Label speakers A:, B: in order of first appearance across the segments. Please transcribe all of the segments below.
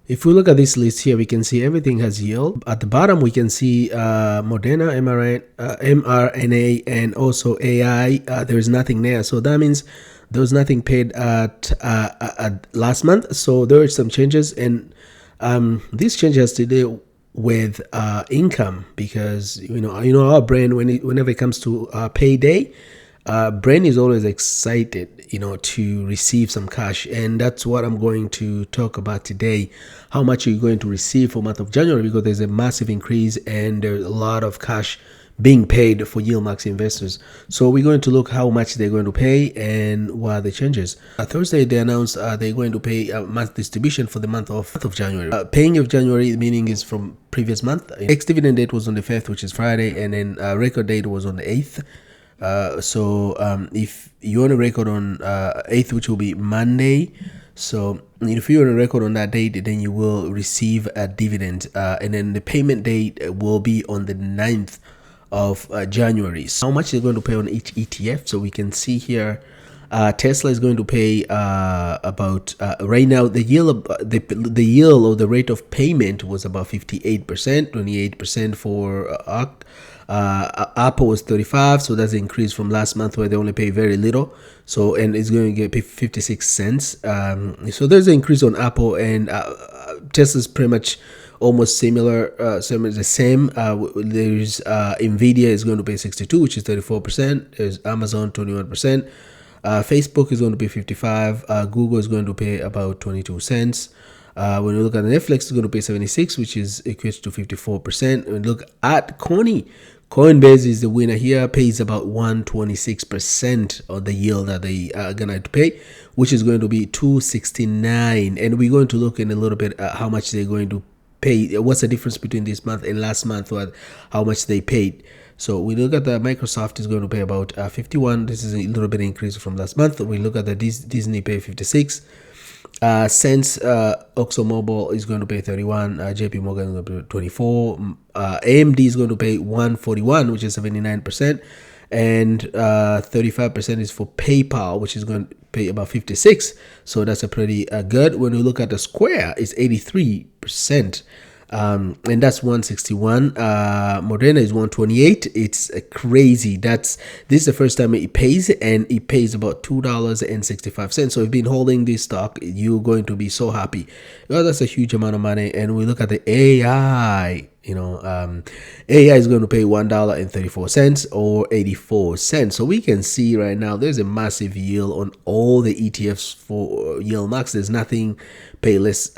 A: If we look at this list here, we can see everything has yield. At the bottom, we can see Moderna, mRNA, and also AI. There is nothing there. So that means there was nothing paid at last month. So there are some changes. And this change has to do with income, because our brain, whenever it comes to payday, brain is always excited, to receive some cash. And that's what I'm going to talk about today. How much are you going to receive for month of January? Because there's a massive increase and there's a lot of cash being paid for YieldMax investors. So we're going to look how much they're going to pay and what are the changes. Thursday, they announced they're going to pay a month distribution for the month of January. Paying of January, meaning is from previous month. Ex-dividend date was on the 5th, which is Friday, and then record date was on the 8th. If you want to record on 8th, which will be Monday, so if you want to record on that date, then you will receive a dividend, and then the payment date will be on the 9th of January. So how much they're going to pay on each ETF? So we can see here, Tesla is going to pay about right now the yield the yield or the rate of payment was about 58%, 28% for Apple was 35, so that's an increase from last month where they only pay very little. So, and it's going to get 56 cents. So there's an increase on Apple, and Tesla's pretty much almost similar, the same. There's Nvidia is going to pay 62, which is 34%. There's Amazon 21%. Facebook is going to pay 55. Google is going to pay about 22 cents. When we look at Netflix, it's going to pay 76, which is equates to 54%. When we look at Coinbase is the winner here, pays about 126% of the yield that they are going to pay, which is going to be 269. And we're going to look in a little bit at how much they're going to pay. What's the difference between this month and last month, or how much they paid. So we look at the Microsoft is going to pay about 51. This is a little bit increase from last month. We look at the Disney pay 56 cents. ExxonMobil is going to pay 31. JP Morgan is going to pay 24. AMD is going to pay 141, which is 79%, and 35% is for PayPal, which is going to pay about 56. So that's a pretty good. When we look at the Square, it's 83%. And that's 161. Moderna is 128. It's crazy. This is the first time it pays, and it pays about $2.65. So if you've been holding this stock, you're going to be so happy. Well, that's a huge amount of money. And we look at the AI. AI is going to pay $1.34 or 84 cents. So we can see right now there's a massive yield on all the ETFs for YieldMax. There's nothing pays less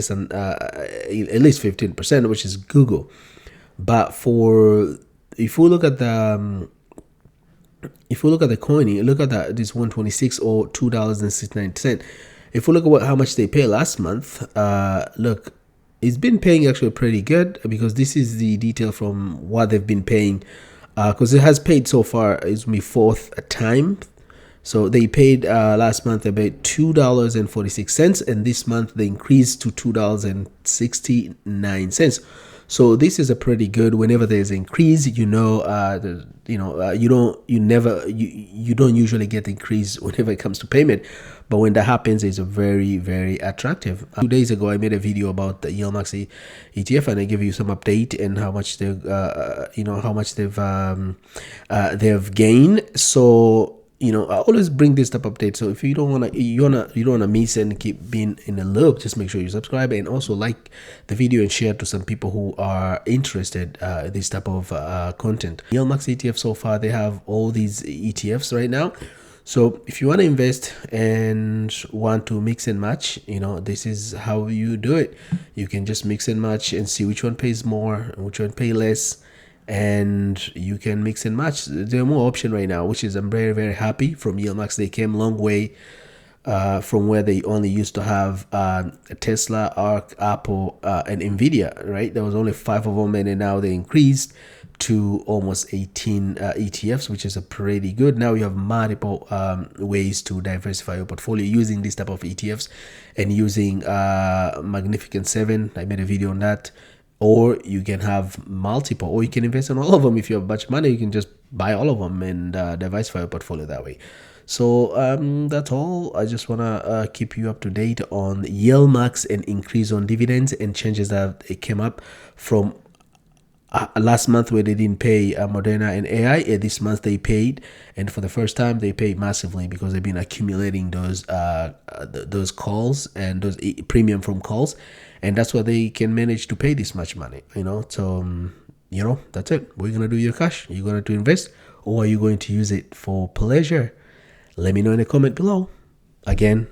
A: than at least 15%, which is Google. But if we look at the coin, you look at that, this 126 or $2.69. If we look at how much they pay last month, look, it's been paying actually pretty good, because this is the detail from what they've been paying, because it has paid so far. It's my fourth time. So they paid last month about $2.46, and this month they increased to $2.69. So this is a pretty good. Whenever there's an increase, you don't usually get increase whenever it comes to payment, but when that happens, it's a very, very attractive. 2 days ago, I made a video about the YieldMax ETF, and I give you some update and how much they've gained. So I always bring this type of update. So if you don't wanna miss and keep being in the loop, just make sure you subscribe and also like the video and share to some people who are interested in this type of content. YieldMax ETF, so far they have all these ETFs right now. So if you want to invest and want to mix and match, this is how you do it. You can just mix and match and see which one pays more and which one pays less. And you can mix and match. There are more options right now, which is I'm very, very happy from YieldMax. They came a long way from where they only used to have Tesla, ARK, Apple, and Nvidia, right? There was only 5 of them, and then now they increased to almost 18 ETFs, which is a pretty good. Now you have multiple ways to diversify your portfolio using this type of ETFs and using Magnificent 7. I made a video on that. Or you can have multiple, or you can invest in all of them. If you have much money, you can just buy all of them and diversify your portfolio that way. So that's all. I just want to keep you up to date on YieldMax and increase on dividends and changes that it came up from last month where they didn't pay Moderna and AI. This month they paid, and for the first time they paid massively because they've been accumulating those calls and those premium from calls, and that's why they can manage to pay this much money. So that's it. What are you gonna do with your cash? Are you gonna invest, or are you going to use it for pleasure? Let me know in the comment below. Again,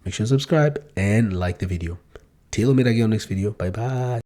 A: make sure to subscribe and like the video. Till we meet again on next video. Bye bye.